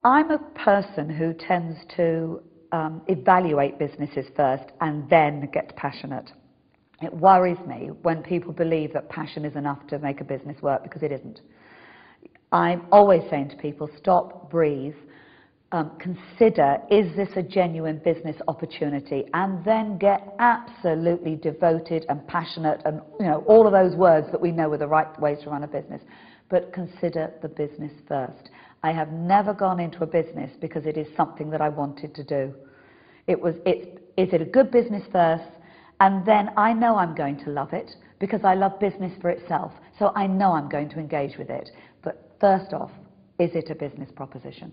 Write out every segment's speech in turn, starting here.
I'm a person who tends to evaluate businesses first and then get passionate. It worries me when people believe that passion is enough to make a business work, because it isn't. I'm always saying to people, stop, breathe, consider, is this a genuine business opportunity, and then get absolutely devoted and passionate and all of those words that we know are the right ways to run a business. But consider the business first. I have never gone into a business because it is something that I wanted to do. Is it a good business first? And then I know I'm going to love it because I love business for itself. So I know I'm going to engage with it. But first off, is it a business proposition?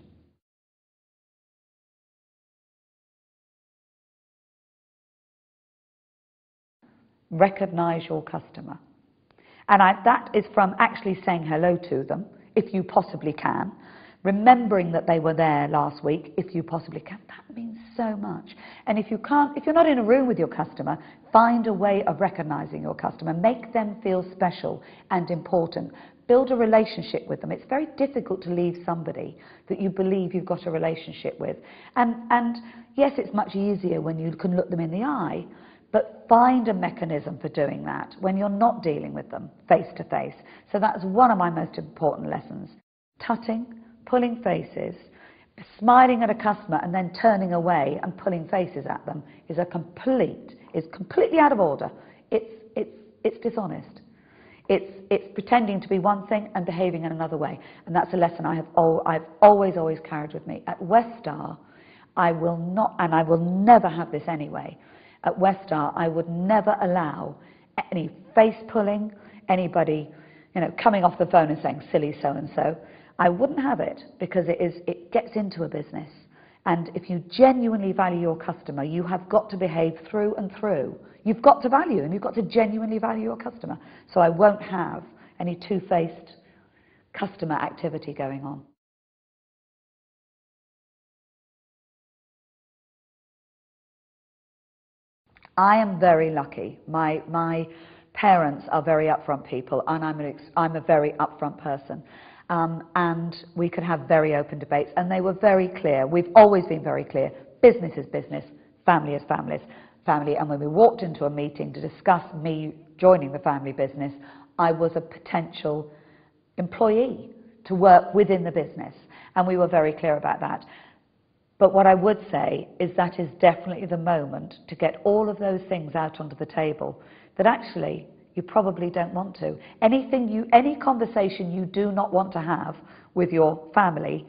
Recognize your customer. And that is from actually saying hello to them, if you possibly can. Remembering that they were there last week, if you possibly can. That means so much. And if you can't, if you're not in a room with your customer, find a way of recognizing your customer. Make them feel special and important. Build a relationship with them. It's very difficult to leave somebody that you believe you've got a relationship with. And yes, it's much easier when you can look them in the eye, but find a mechanism for doing that when you're not dealing with them face to face. So that's one of my most important lessons. Tutting, pulling faces, smiling at a customer and then turning away and pulling faces at them is completely out of order. It's dishonest. It's pretending to be one thing and behaving in another way. And that's a lesson I've always carried with me. At Westar, I will not, and I will never have this anyway. At Westar, I would never allow any face pulling, anybody, coming off the phone and saying silly so and so. I wouldn't have it, because it gets into a business. And if you genuinely value your customer, you have got to behave through and through. You've got to value them. You've got to genuinely value your customer. So I won't have any two-faced customer activity going on. I am very lucky. My parents are very upfront people, and I'm a very upfront person. And we could have very open debates, and they were very clear. We've always been very clear. Business is business, family is family. And when we walked into a meeting to discuss me joining the family business, I was a potential employee to work within the business, and we were very clear about that. But what I would say is that is definitely the moment to get all of those things out onto the table that actually you probably don't want to. Any conversation you do not want to have with your family,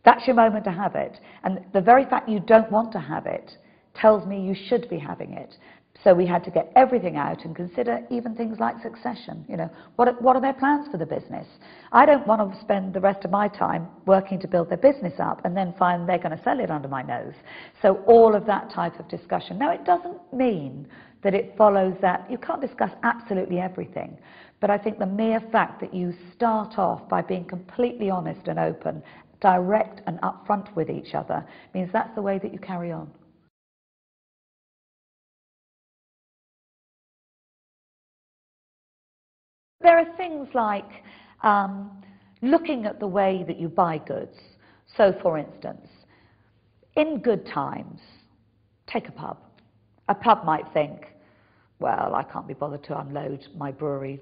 that's your moment to have it. And the very fact you don't want to have it tells me you should be having it. So we had to get everything out and consider even things like succession. What are their plans for the business? I don't want to spend the rest of my time working to build their business up and then find they're going to sell it under my nose. So all of that type of discussion. Now, it doesn't mean that it follows that you can't discuss absolutely everything. But I think the mere fact that you start off by being completely honest and open, direct and upfront with each other, means that's the way that you carry on. There are things like looking at the way that you buy goods. So, for instance, in good times, take a pub. A pub might think, well, I can't be bothered to unload my brewery,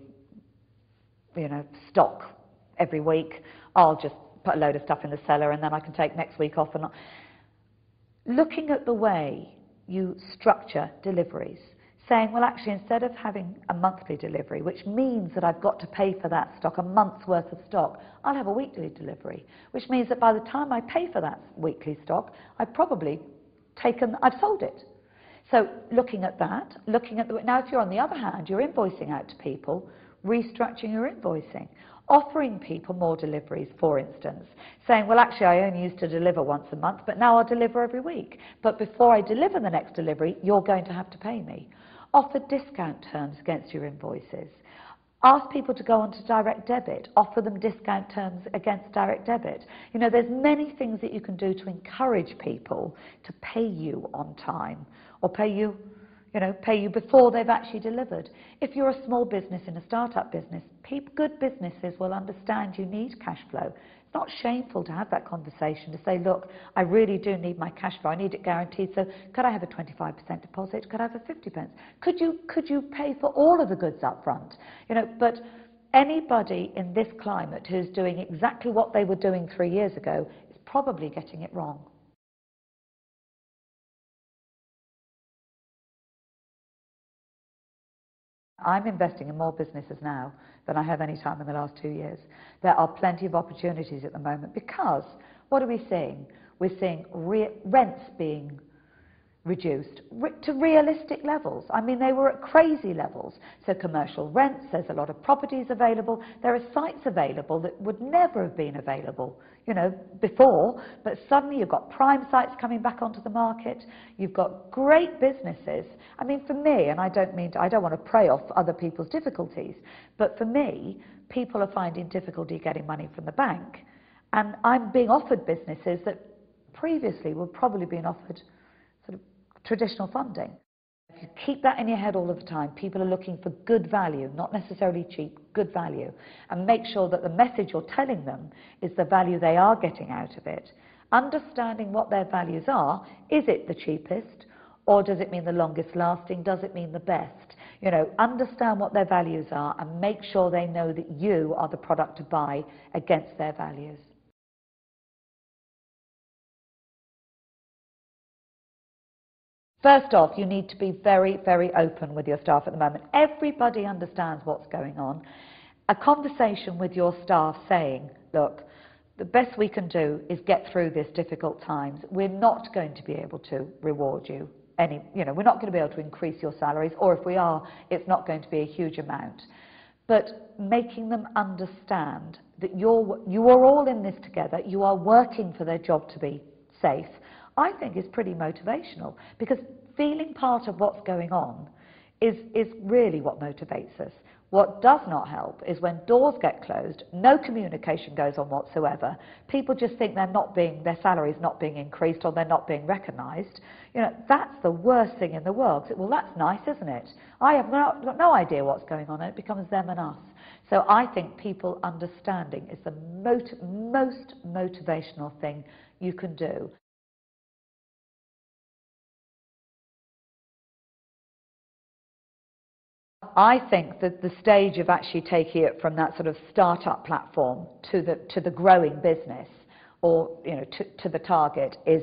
stock every week. I'll just put a load of stuff in the cellar and then I can take next week off. And looking at the way you structure deliveries, saying, well, actually, instead of having a monthly delivery, which means that I've got to pay for that stock, a month's worth of stock, I'll have a weekly delivery, which means that by the time I pay for that weekly stock, I've sold it. So looking at that, now if you're on the other hand, you're invoicing out to people, restructuring your invoicing, offering people more deliveries, for instance, saying, well, actually, I only used to deliver once a month, but now I'll deliver every week. But before I deliver the next delivery, you're going to have to pay me. Offer discount terms against your invoices. Ask people to go onto direct debit. Offer them discount terms against direct debit. There's many things that you can do to encourage people to pay you on time or pay you, you know, pay you before they've actually delivered. If you're a small business in a startup business, good businesses will understand you need cash flow. It's not shameful to have that conversation, to say, look, I really do need my cash flow, I need it guaranteed, so could I have a 25% deposit, could I have a 50%? Could you pay for all of the goods up front? You know, but anybody in this climate who's doing exactly what they were doing 3 years ago is probably getting it wrong. I'm investing in more businesses now than I have any time in the last 2 years. There are plenty of opportunities at the moment because what are we seeing? We're seeing rents being reduced to realistic levels. I mean, they were at crazy levels. So commercial rents, there's a lot of properties available. There are sites available that would never have been available, you know, before, but suddenly you've got prime sites coming back onto the market. You've got great businesses. I mean, for me, and I don't want to prey off other people's difficulties, but for me, people are finding difficulty getting money from the bank. And I'm being offered businesses that previously were probably being offered sort of traditional funding. If you keep that in your head all of the time, people are looking for good value, not necessarily cheap, good value, and make sure that the message you're telling them is the value they are getting out of it. Understanding what their values are, is it the cheapest, or does it mean the longest lasting, does it mean the best? You know, understand what their values are and make sure they know that you are the product to buy against their values. First off, you need to be very, very open with your staff at the moment. Everybody understands what's going on. A conversation with your staff saying, look, the best we can do is get through this difficult times. We're not going to be able to reward you we're not going to be able to increase your salaries, or if we are, it's not going to be a huge amount. But making them understand that you are all in this together, you are working for their job to be safe, I think is pretty motivational, because feeling part of what's going on is really what motivates us. What does not help is when doors get closed, no communication goes on whatsoever, people just think their salary's not being increased or they're not being recognised. You know, that's the worst thing in the world. Well, that's nice, isn't it? I have no idea what's going on, and it becomes them and us. So I think people understanding is the most motivational thing you can do. I think that the stage of actually taking it from that sort of startup platform to the growing business, or to the target, is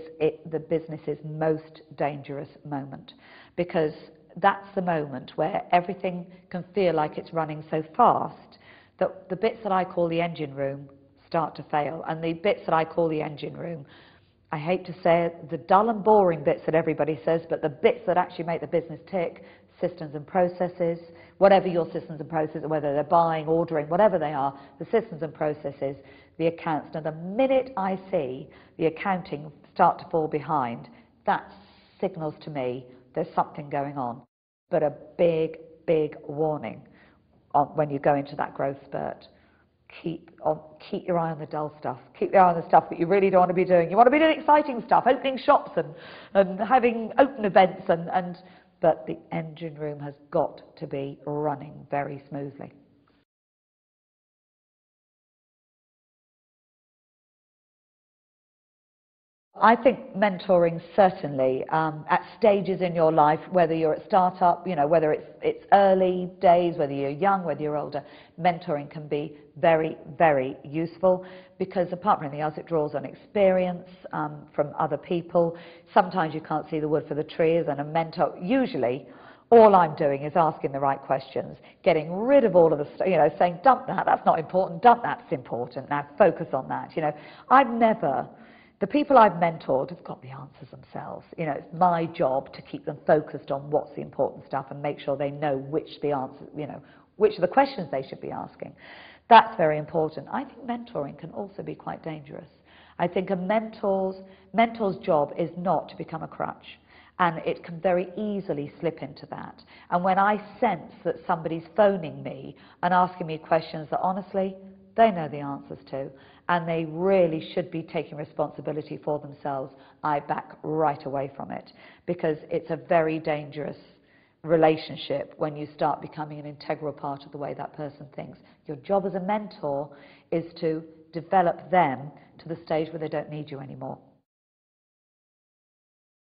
the business's most dangerous moment, because that's the moment where everything can feel like it's running so fast that the bits that I call the engine room start to fail, and the bits that I call the engine room, I hate to say it, the dull and boring bits that everybody says, but the bits that actually make the business tick, systems and processes, whatever your systems and processes, whether they're buying, ordering, whatever they are, the systems and processes, the accounts. Now, the minute I see the accounting start to fall behind, that signals to me there's something going on. But a big, big warning when you go into that growth spurt. Keep your eye on the dull stuff. Keep your eye on the stuff that you really don't want to be doing. You want to be doing exciting stuff, opening shops and having open events, but the engine room has got to be running very smoothly. I think mentoring, certainly, at stages in your life, whether you're at startup, whether it's early days, whether you're young, whether you're older, mentoring can be very, very useful, because apart from anything else, it draws on experience from other people. Sometimes you can't see the wood for the trees, and a mentor, usually, all I'm doing is asking the right questions, getting rid of all of the stuff, saying, dump that, that's not important, dump that's important, now focus on that. The people I've mentored have got the answers themselves. It's my job to keep them focused on what's the important stuff and make sure they know which are the questions they should be asking. That's very important. I think mentoring can also be quite dangerous. I think a mentor's job is not to become a crutch, and it can very easily slip into that. And when I sense that somebody's phoning me and asking me questions that honestly they know the answers to, and they really should be taking responsibility for themselves, I back right away from it, because it's a very dangerous relationship when you start becoming an integral part of the way that person thinks. Your job as a mentor is to develop them to the stage where they don't need you anymore.